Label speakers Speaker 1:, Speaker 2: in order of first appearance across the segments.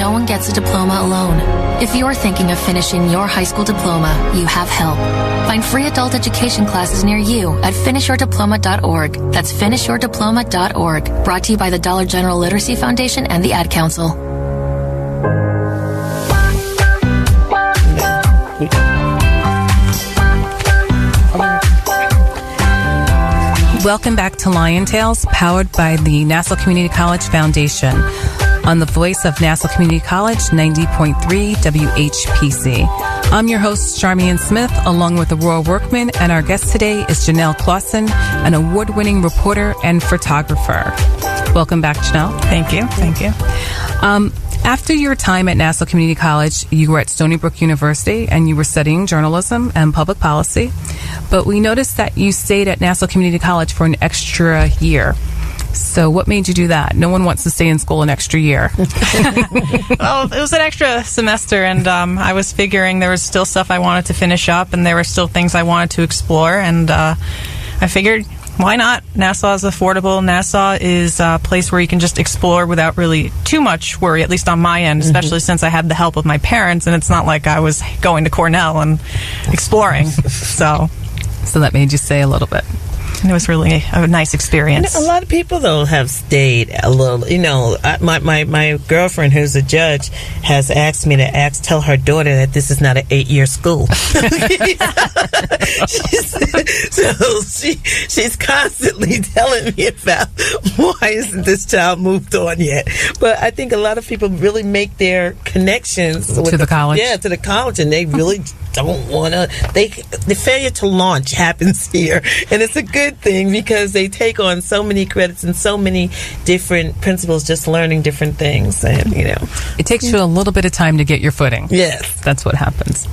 Speaker 1: no one gets a diploma alone. If you're thinking of finishing your high school diploma, you have help. Find free adult education classes near you at finishyourdiploma.org. That's finishyourdiploma.org. Brought to you by the Dollar General Literacy Foundation and the Ad Council.
Speaker 2: Welcome back to Lion Tales, powered by the Nassau Community College Foundation, on the voice of Nassau Community College, 90.3 WHPC. I'm your host, Charmian Smith, along with Aurora Workman, and our guest today is Janelle Clausen, an award-winning reporter and photographer. Welcome back, Janelle.
Speaker 3: Thank you. Thank you.
Speaker 2: After your time at Nassau Community College, you were at Stony Brook University and you were studying journalism and public policy. But we noticed that you stayed at Nassau Community College for an extra year. So what made you do that? No one wants to stay in school an extra year.
Speaker 3: Well, it was an extra semester, and I was figuring there was still stuff I wanted to finish up, and there were still things I wanted to explore, and I figured, why not? Nassau is affordable. Nassau is a place where you can just explore without really too much worry, at least on my end, especially since I had the help of my parents, and it's not like I was going to Cornell and exploring. So
Speaker 2: that made you stay a little bit.
Speaker 3: It was really a nice experience.
Speaker 4: A lot of people, though, have stayed a little. You know, my girlfriend, who's a judge, has asked me to tell her daughter that this is not an 8-year school. She's constantly telling me about why isn't this child moved on yet. But I think a lot of people really make their connections
Speaker 2: to the college.
Speaker 4: Yeah, to the college, and they really don't want to. The failure to launch happens here, and it's a good thing because they take on so many credits and so many different principles, just learning different things, and
Speaker 2: it takes you a little bit of time to get your footing.
Speaker 4: Yes,
Speaker 2: that's what happens.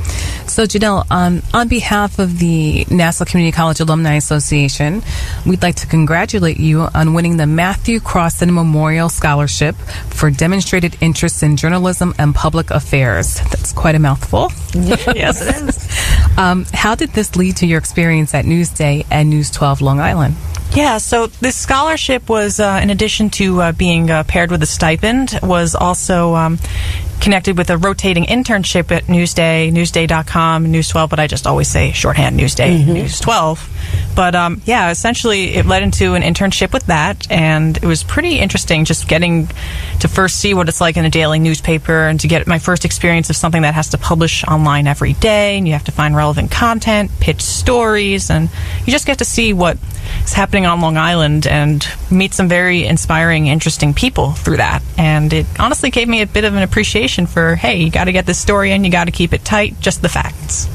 Speaker 2: So, Janelle, on behalf of the Nassau Community College Alumni Association, we'd like to congratulate you on winning the Matthew Crossan Memorial Scholarship for demonstrated interest in journalism and public affairs. That's quite a mouthful.
Speaker 3: Yes, it is.
Speaker 2: How did this lead to your experience at Newsday and News 12 Long Island?
Speaker 3: Yeah, so this scholarship was, in addition to being paired with a stipend, was also connected with a rotating internship at Newsday, Newsday.com, News 12, but I just always say shorthand Newsday, News 12. But yeah, essentially it led into an internship with that, and it was pretty interesting just getting to first see what it's like in a daily newspaper and to get my first experience of something that has to publish online every day, and you have to find relevant content, pitch stories, and you just get to see what is happening on Long Island and meet some very inspiring, interesting people through that. And it honestly gave me a bit of an appreciation for, hey, you got to get this story in, you got to keep it tight, just the facts.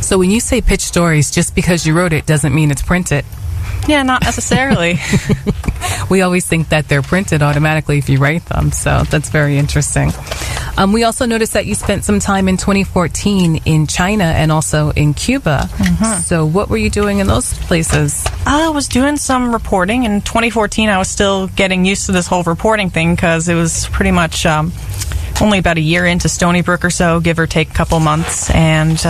Speaker 2: So when you say pitch stories, just because you wrote it doesn't mean it's printed.
Speaker 3: Yeah, not necessarily.
Speaker 2: We always think that they're printed automatically if you write them, so that's very interesting. We also noticed that you spent some time in 2014 in China and also in Cuba. So what were you doing in those places?
Speaker 3: I was doing some reporting. In 2014, I was still getting used to this whole reporting thing because it was pretty much only about a year into Stony Brook or so, give or take a couple months. And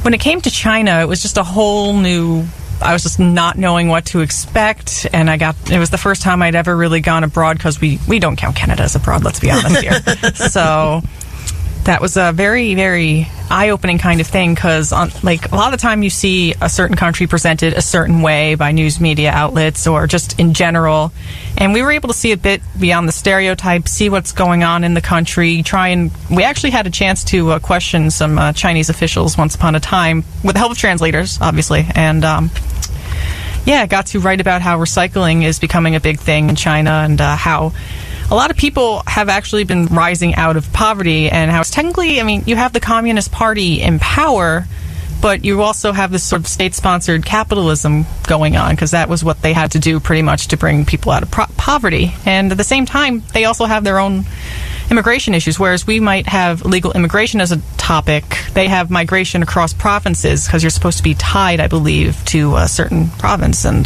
Speaker 3: when it came to China, it was just a whole new... I was just not knowing what to expect, and it was the first time I'd ever really gone abroad because we don't count Canada as abroad, let's be honest here. So that was a very, very eye-opening kind of thing because like a lot of the time you see a certain country presented a certain way by news media outlets or just in general, and we were able to see a bit beyond the stereotype, see what's going on in the country, we actually had a chance to question some Chinese officials once upon a time with the help of translators, obviously, and yeah, I got to write about how recycling is becoming a big thing in China and how a lot of people have actually been rising out of poverty, and how it's technically, I mean, you have the Communist Party in power, but you also have this sort of state-sponsored capitalism going on, because that was what they had to do pretty much to bring people out of poverty. And at the same time, they also have their own immigration issues, whereas we might have illegal immigration as a topic. They have migration across provinces, because you're supposed to be tied, I believe, to a certain province. And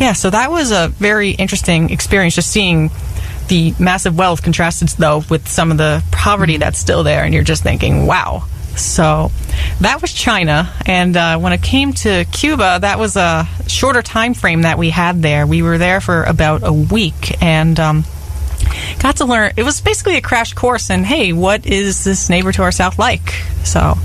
Speaker 3: yeah, so that was a very interesting experience, just seeing the massive wealth contrasted, though, with some of the poverty that's still there, and you're just thinking, wow. So that was China, and when it came to Cuba, that was a shorter time frame that we had there. We were there for about a week, and got to learn. It was basically a crash course in, hey, what is this neighbor to our south like? So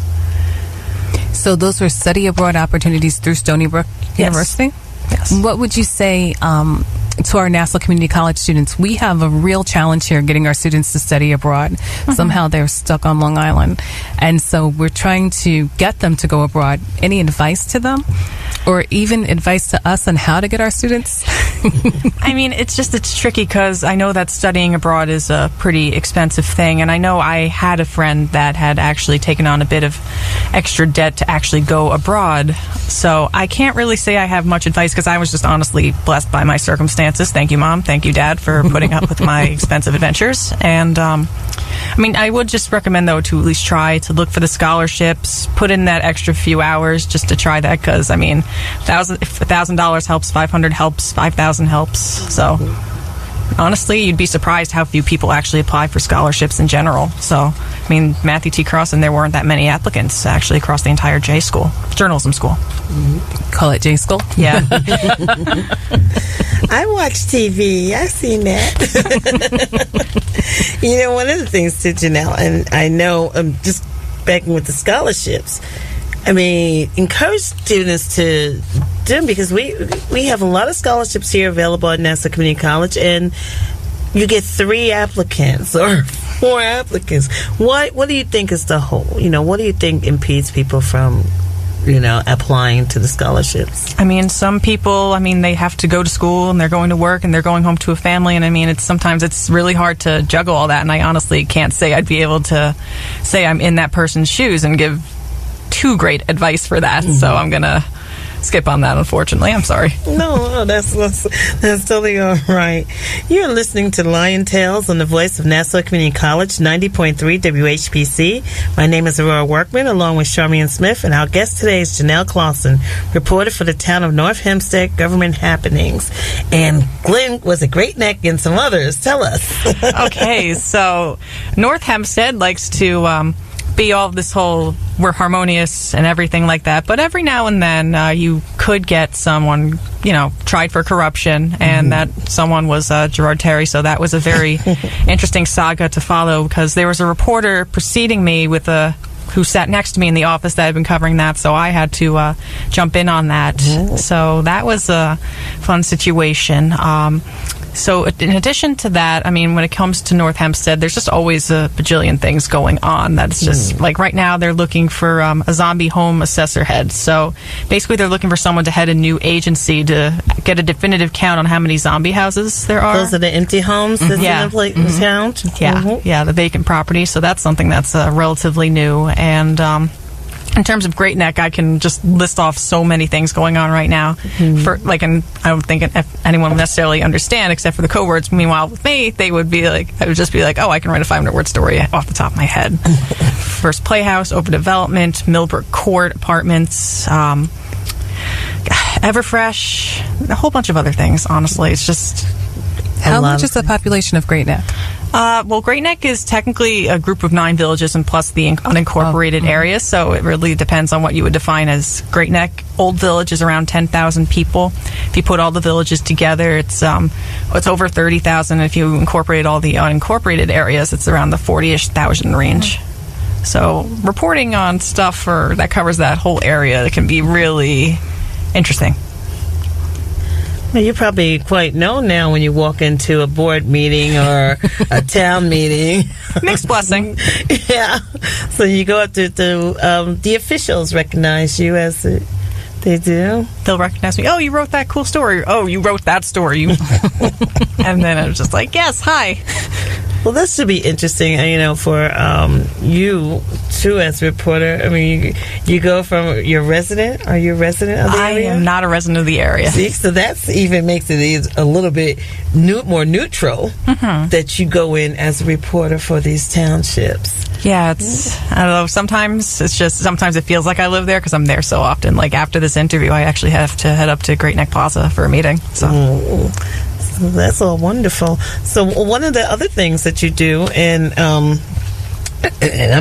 Speaker 2: those were study abroad opportunities through Stony Brook University?
Speaker 3: Yes.
Speaker 2: What would you say to our Nassau Community College students? We have a real challenge here getting our students to study abroad. Mm-hmm. Somehow they're stuck on Long Island. And so we're trying to get them to go abroad. Any advice to them? Or even advice to us on how to get our students?
Speaker 3: I mean, it's tricky because I know that studying abroad is a pretty expensive thing. And I know I had a friend that had actually taken on a bit of extra debt to actually go abroad. So I can't really say I have much advice because I was just honestly blessed by my circumstances. Thank you, Mom. Thank you, Dad, for putting up with my expensive adventures. And I mean, I would just recommend, though, to at least try to look for the scholarships, put in that extra few hours just to try that because, I mean, if $1,000 helps, $500 helps, $5,000 helps. So, honestly, you'd be surprised how few people actually apply for scholarships in general. So, I mean, Matthew T. Crossan, there weren't that many applicants actually across the entire J school, journalism school.
Speaker 2: Mm-hmm. Call it J school?
Speaker 3: Yeah.
Speaker 4: I watch TV. I've seen that. You know, one of the things to Janelle, and I know just backing with the scholarships, I mean, encourage students to do them because we have a lot of scholarships here available at Nassau Community College, and you get 3 applicants or 4 applicants. What do you think is the whole? You know, what do you think impedes people from, you know, applying to the scholarships?
Speaker 3: I mean, some people, I mean, they have to go to school and they're going to work and they're going home to a family. And I mean, sometimes it's really hard to juggle all that. And I honestly can't say I'd be able to say I'm in that person's shoes and give too great advice for that. Mm-hmm. So I'm going to skip on that, unfortunately. I'm sorry.
Speaker 4: No, that's totally all right. You're listening to Lion Tales on the voice of Nassau Community College, 90.3 WHPC. My name is Aurora Workman, along with Charmian Smith, and our guest today is Janelle Clausen, reporter for the town of North Hempstead Government Happenings. And Glenn was a Great Neck and some others. Tell us.
Speaker 3: Okay, so North Hempstead likes to be all this whole we're harmonious and everything like that, but every now and then you could get someone, you know, tried for corruption, and that someone was Gerard Terry. So that was a very interesting saga to follow because there was a reporter preceding me with who sat next to me in the office that had been covering that, so I had to jump in on that. So that was a fun situation. So in addition to that, I mean, when it comes to North Hempstead, there's just always a bajillion things going on. That's just, like right now, they're looking for a zombie home assessor head. So basically, they're looking for someone to head a new agency to get a definitive count on how many zombie houses there are.
Speaker 4: Those are the empty homes that's in the count?
Speaker 3: Yeah, the vacant property. So that's something that's relatively new. And in terms of Great Neck, I can just list off so many things going on right now. And I don't think anyone would necessarily understand except for the code words. Meanwhile, with me, I would just be like, oh, I can write a 500-word story off the top of my head. First Playhouse, overdevelopment, Millbrook Court Apartments, Everfresh, a whole bunch of other things, honestly. It's just...
Speaker 2: How much is the population of Great Neck?
Speaker 3: Well, Great Neck is technically a group of 9 villages and plus the unincorporated area, so it really depends on what you would define as Great Neck. Old Village is around 10,000 people. If you put all the villages together, it's over 30,000. If you incorporate all the unincorporated areas, it's around the 40-ish thousand range. So reporting on stuff that covers that whole area, it can be really interesting.
Speaker 4: Well, you're probably quite known now when you walk into a board meeting or a town meeting.
Speaker 3: Mixed blessing.
Speaker 4: Yeah. So you go up to the officials recognize you as they do.
Speaker 3: They'll recognize me. Oh, you wrote that cool story. Oh, you wrote that story. And then I was just like, yes, hi.
Speaker 4: Well, this should be interesting, you know, for you, too, as a reporter. I mean, you go from your resident. Are you a resident of the area?
Speaker 3: I am not a resident of the area.
Speaker 4: See, so that's even makes it a little bit more neutral that you go in as a reporter for these townships.
Speaker 3: Yeah, I don't know, sometimes it feels like I live there because I'm there so often. Like after this interview, I actually have to head up to Great Neck Plaza for a meeting. So
Speaker 4: that's all wonderful. So one of the other things that you do, and I'm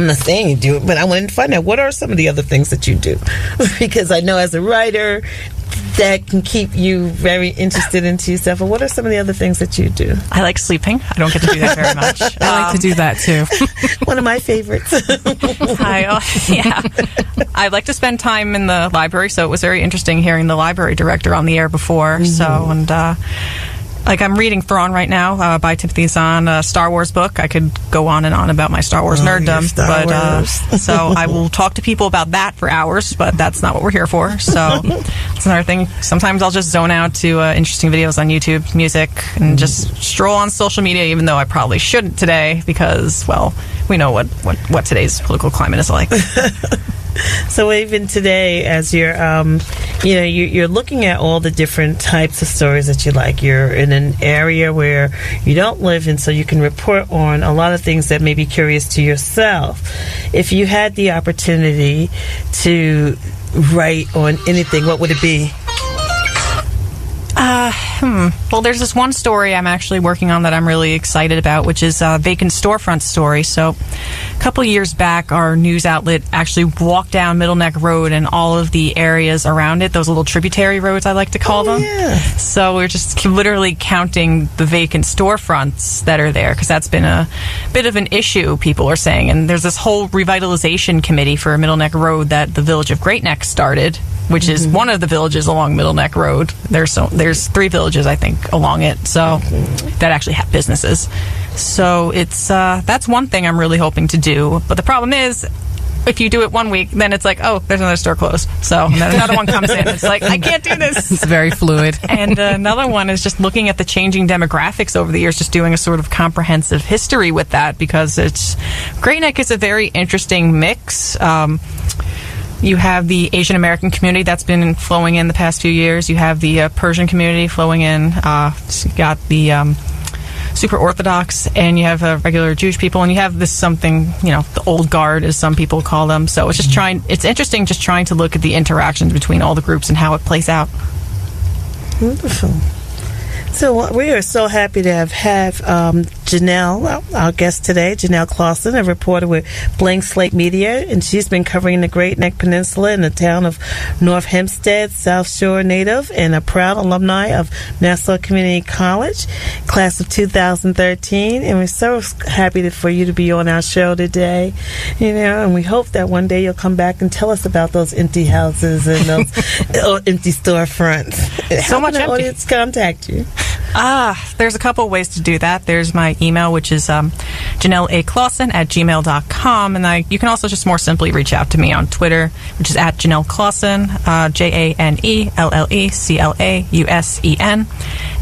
Speaker 4: not saying you do it, but I wanted to find out what are some of the other things that you do, because I know as a writer, that can keep you very interested into yourself? Or what are some of the other things that you do?
Speaker 3: I like sleeping. I don't get to do that very much.
Speaker 2: I like to do that too.
Speaker 4: One of my favorites.
Speaker 3: I like to spend time in the library, so it was very interesting hearing the library director on the air before. I'm reading Thrawn right now by Timothy Zahn, a Star Wars book. I could go on and on about my Star Wars nerddom, so I will talk to people about that for hours, but that's not what we're here for. So it's another thing. Sometimes I'll just zone out to interesting videos on YouTube, music, and just stroll on social media, even though I probably shouldn't today because, well, we know what today's political climate is like.
Speaker 4: So even today, as you're, you're looking at all the different types of stories that you like. You're in an area where you don't live in, so you can report on a lot of things that may be curious to yourself. If you had the opportunity to write on anything, what would it be?
Speaker 3: Well, there's this one story I'm actually working on that I'm really excited about, which is a vacant storefront story. So a couple years back, our news outlet actually walked down Middle Neck Road and all of the areas around it, those little tributary roads I like to call them. Yeah. So we're just literally counting the vacant storefronts that are there, because that's been a bit of an issue, people are saying. And there's this whole revitalization committee for Middle Neck Road that the village of Great Neck started, which is one of the villages along Middle Neck Road. There's 3 villages, I think, along it, so that actually have businesses. So it's that's one thing I'm really hoping to do. But the problem is, if you do it one week, then it's like, oh, there's another store closed. So and then another one comes in. It's like, I can't do this.
Speaker 2: It's very fluid.
Speaker 3: And another one is just looking at the changing demographics over the years, just doing a sort of comprehensive history with that, because Great Neck is a very interesting mix. You have the Asian American community that's been flowing in the past few years. You have the Persian community flowing in. You got the super Orthodox, and you have regular Jewish people, and you have this something, the old guard, as some people call them. So it's just it's interesting just trying to look at the interactions between all the groups and how it plays out.
Speaker 4: Wonderful. So we are so happy to have Janelle, our guest today, Janelle Clausen, a reporter with Blank Slate Media, and she's been covering the Great Neck Peninsula in the town of North Hempstead, South Shore native, and a proud alumni of Nassau Community College, class of 2013. And we're so happy for you to be on our show today, and we hope that one day you'll come back and tell us about those empty houses and those empty storefronts. How can our audience contact you?
Speaker 3: There's a couple of ways to do that. There's my email, which is janelleclausen@gmail.com, and you can also just more simply reach out to me on Twitter, which is at Janelle Clausen, JANELLECLAUSEN.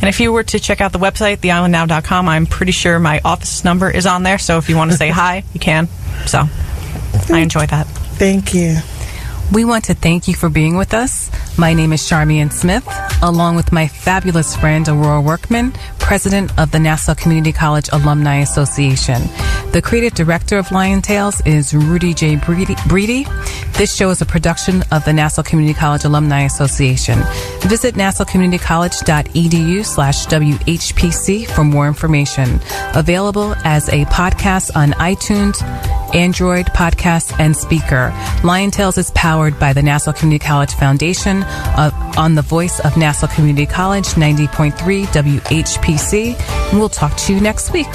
Speaker 3: And if you were to check out the website, theislandnow.com, I'm pretty sure my office number is on there, so if you want to say hi, you can. So I enjoy that.
Speaker 4: Thank you.
Speaker 2: We want to thank you for being with us. My name is Charmian Smith, along with my fabulous friend Aurora Workman, president of the Nassau Community College Alumni Association. The creative director of Lion Tales is Rudy J. Breedy. This show is a production of the Nassau Community College Alumni Association. Visit nassaucommunitycollege.edu/WHPC for more information. Available as a podcast on iTunes, Android, podcast, and speaker. Lion Tales is powered by the Nassau Community College Foundation on the voice of Nassau Community College 90.3 WHPC. And we'll talk to you next week.